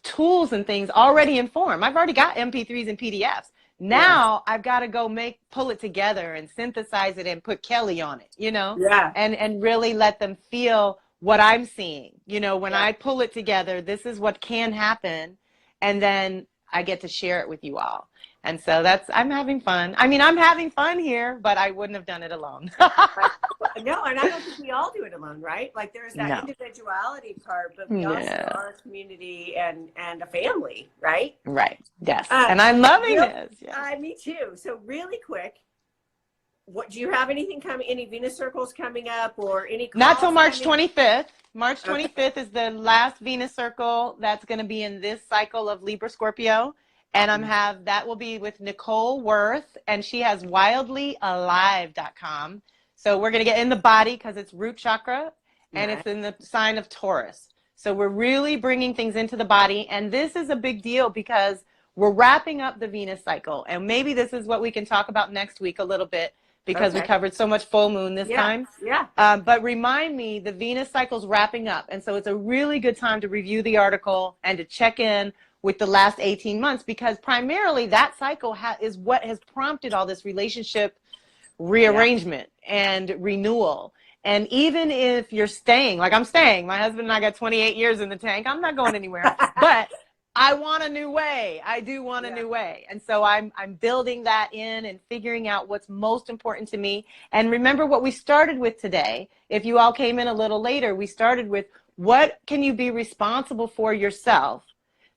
tools and things already in form. I've already got MP3s and PDFs. Now I've got to go pull it together and synthesize it and put Kelly on it, and really let them feel what I'm seeing. When I pull it together, this is what can happen, and then I get to share it with you all. And so I'm having fun. I mean, I'm having fun here, but I wouldn't have done it alone. No, and I don't think we all do it alone, right? Like there's that individuality part, but we also are a community and a family, right? Right. Yes. And I'm loving this. Yes. Me too. So really quick, what do you have anything coming? Any Venus circles coming up, or any? Not till March 25th. March 25th is the last Venus circle that's going to be in this cycle of Libra Scorpio. And that will be with Nicole Worth, and she has wildlyalive.com. So we're going to get in the body because it's root chakra, and Nice. it's in the sign of Taurus. So we're really bringing things into the body. And this is a big deal because we're wrapping up the Venus cycle. And maybe this is what we can talk about next week a little bit because we Okay. covered so much full moon this time. Yeah. But remind me, the Venus cycle's wrapping up. And so it's a really good time to review the article and to check in with the last 18 months, because primarily that cycle is what has prompted all this relationship rearrangement and renewal. And even if you're staying, like I'm staying, my husband and I got 28 years in the tank, I'm not going anywhere, but I want a new way. I do want a new way. And so I'm building that in and figuring out what's most important to me. And remember what we started with today. If you all came in a little later, we started with what can you be responsible for yourself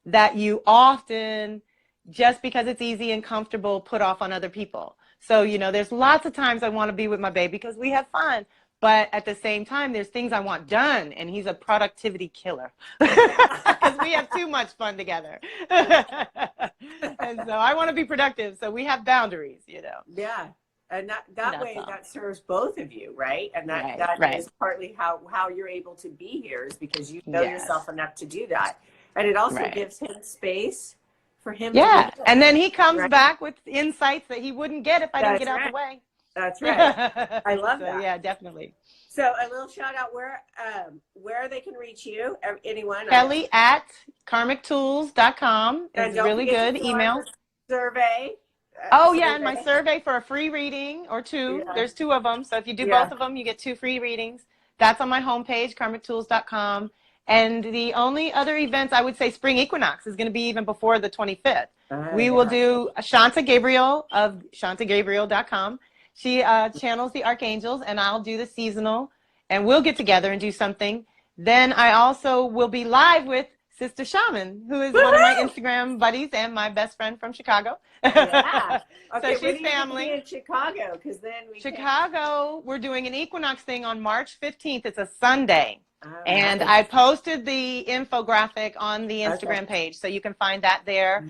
that you often, just because it's easy and comfortable, put off on other people. So, you know, there's lots of times I want to be with my baby because we have fun. But at the same time, there's things I want done, and he's a productivity killer because we have too much fun together. And so I want to be productive, so we have boundaries, you know. Yeah. And that way, that serves both of you, right? And that is partly how you're able to be here, is because you know yourself enough to do that. And it also gives him space for him to do and then he comes back with insights that he wouldn't get if I didn't get out the way. That's right. I love that. Yeah, definitely. So a little shout out where they can reach you, anyone. Kelly at karmictools.com is really good. Email. Survey. And my survey for a free reading or two. Yeah. There's 2 of them. So if you do both of them, you get 2 free readings. That's on my homepage, karmictools.com. And the only other events, I would say spring equinox is going to be even before the 25th. We will do Shanta Gabriel of shantagabriel.com. She channels the archangels, and I'll do the seasonal, and we'll get together and do something. Then I also will be live with Sister Shaman, who is one of my Instagram buddies and my best friend from Chicago. Yeah. Okay, so she's family. In Chicago, because then we're doing an equinox thing on March 15th. It's a Sunday. And I posted the infographic on the Instagram page, so you can find that there.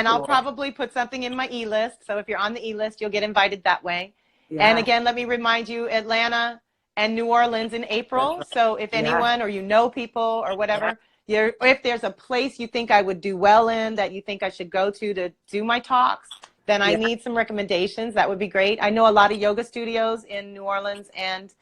I'll probably put something in my e-list. So if you're on the e-list, you'll get invited that way. Yeah. And again, let me remind you, Atlanta and New Orleans in April. So if anyone or you know people or whatever, if there's a place you think I would do well in, that you think I should go to do my talks, then I need some recommendations. That would be great. I know a lot of yoga studios in New Orleans, and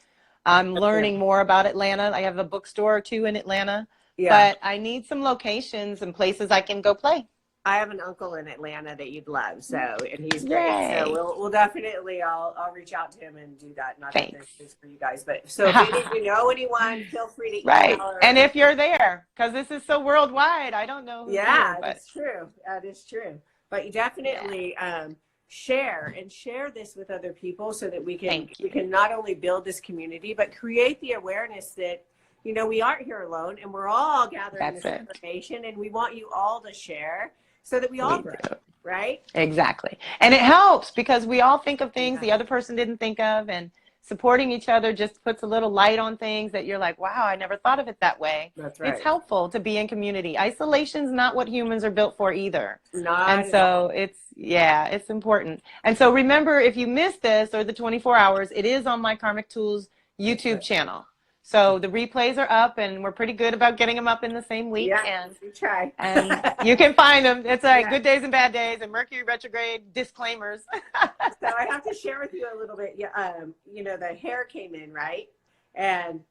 I'm learning more about Atlanta. I have a bookstore or 2 in Atlanta, but I need some locations and places I can go play. I have an uncle in Atlanta that you'd love, and he's great. So we'll definitely, I'll reach out to him and do that. Not that this is for you guys, but so if you know anyone, feel free to email. And if you're there, because this is so worldwide, I don't know. That's true. That is true. But you definitely share this with other people so that we can not only build this community, but create the awareness that, you know, we aren't here alone, and we're all gathering this information, and we want you all to share so that we all grow, right? Exactly. And it helps because we all think of things the other person didn't think of, and supporting each other just puts a little light on things that you're like, wow, I never thought of it that way. That's right. It's helpful to be in community. Isolation's not what humans are built for either. It's important. And so remember, if you missed this or the 24 hours, it is on my Karmic Tools YouTube channel. So the replays are up, and we're pretty good about getting them up in the same week. And we try. And you can find them. It's like good days and bad days and Mercury retrograde disclaimers. So I have to share with you a little bit. You know, the hair came in, right? And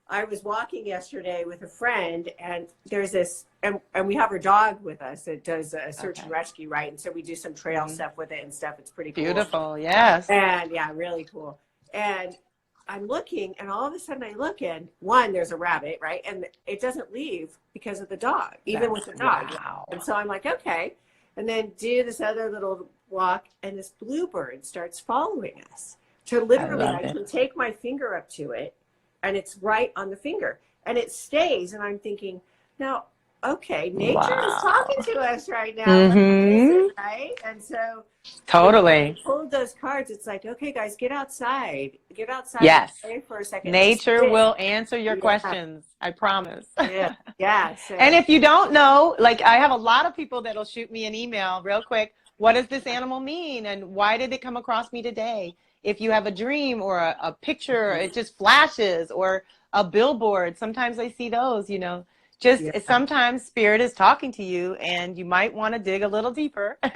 I was walking yesterday with a friend, and there's this, and we have our dog with us that does a search and rescue, right? And so we do some trail stuff with it and stuff. It's pretty cool. Beautiful, yes. And really cool. And I'm looking, and all of a sudden I look, and there's a rabbit, right? And it doesn't leave because of the dog, even with the dog. Wow. And so I'm like, okay. And then do this other little walk, and this bluebird starts following us. So literally, I can take my finger up to it, and it's right on the finger. And it stays, and I'm thinking, now, okay, nature is talking to us right now. Right? And so totally pulled those cards. It's like, okay, guys, get outside. Yes. Stay for a second. Nature will answer your questions. I promise. Yeah. So. And if you don't know, like I have a lot of people that'll shoot me an email real quick. What does this animal mean? And why did it come across me today? if you have a dream or a picture, it just flashes, or a billboard. Sometimes I see those, just sometimes spirit is talking to you and you might want to dig a little deeper. And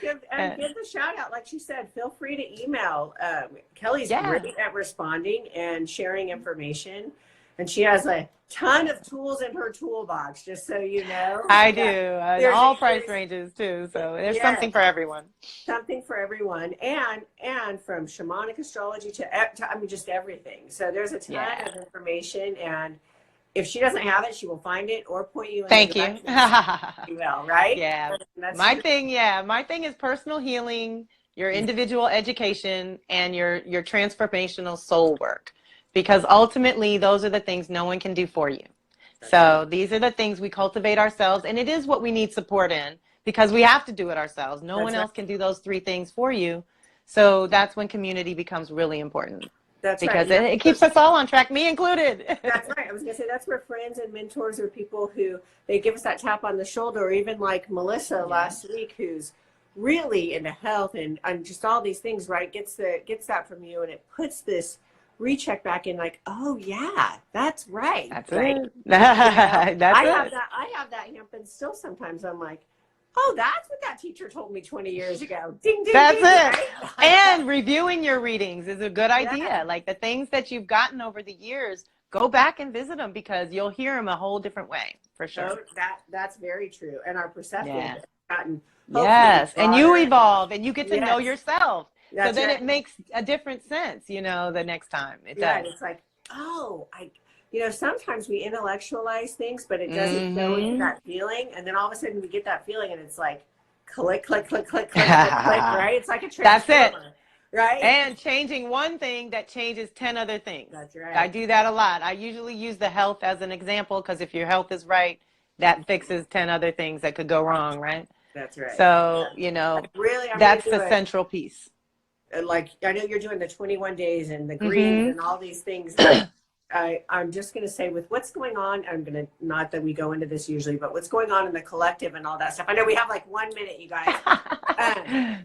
give the shout out. Like she said, feel free to email. Kelly's great at responding and sharing information. And she has a ton of tools in her toolbox, just so you know. I do. All price ranges too. So there's something for everyone. Something for everyone. And from shamanic astrology to just everything. So there's a ton of information, and if she doesn't have it, she will find it or point you in Thank the you. direction. You will, right? Yeah. My thing is personal healing, your individual education, and your transformational soul work. Because ultimately, those are the things no one can do for you. So these are the things we cultivate ourselves, and it is what we need support in, because we have to do it ourselves. No one else can do those 3 things for you. So that's when community becomes really important. Because it keeps us all on track, me included. That's right. I was going to say that's where friends and mentors or people who they give us that tap on the shoulder, or even like Melissa last week, who's really into health and just all these things, right? Gets that from you, and it puts this recheck back in, like, oh yeah, that's right. That's right. it. I have that happen still sometimes. I'm like, oh, that's what that teacher told me 20 years ago. Ding, ding, that's ding, it. right? And reviewing your readings is a good idea. Like the things that you've gotten over the years, go back and visit them, because you'll hear them a whole different way, for sure. So that's very true. And our perception has gotten and you evolve, and you get to know yourself. That's so then it makes a different sense, the next time. It does. It's like, oh, sometimes we intellectualize things, but it doesn't go into that feeling. And then all of a sudden we get that feeling, and it's like, click, click, click, click, click, click, right? It's like a transformer. That's it. Right? And changing one thing that changes 10 other things. That's right. I do that a lot. I usually use the health as an example, because if your health is right, that fixes 10 other things that could go wrong, right? That's right. So, that's the central piece. Like, I know you're doing the 21 days and the greens and all these things. I'm just going to say, with what's going on, not that we go into this usually, but what's going on in the collective and all that stuff. I know we have like 1 minute, you guys.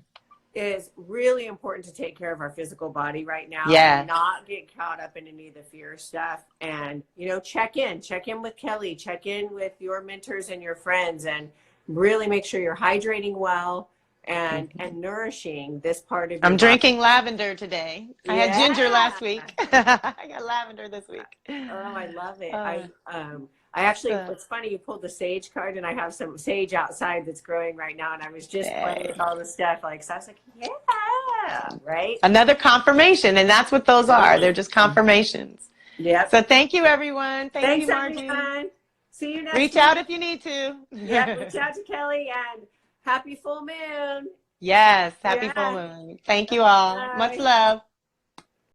Is really important to take care of our physical body right now. And not get caught up in any of the fear stuff. And, check in with Kelly, check in with your mentors and your friends, and really make sure you're hydrating well. And nourishing this part of your body. Drinking lavender today. I had ginger last week. I got lavender this week. Oh, I love it. I actually, it's funny, you pulled the sage card, and I have some sage outside that's growing right now, and I was just playing with all the stuff, so I was like, right? Another confirmation, and that's what those are. They're just confirmations. Yeah. So thank you, everyone. Thanks, Margie. See you next week. Reach out if you need to. Reach out to Kelly, and happy full moon. Yes, happy full moon. Thank you all. Bye. Much love.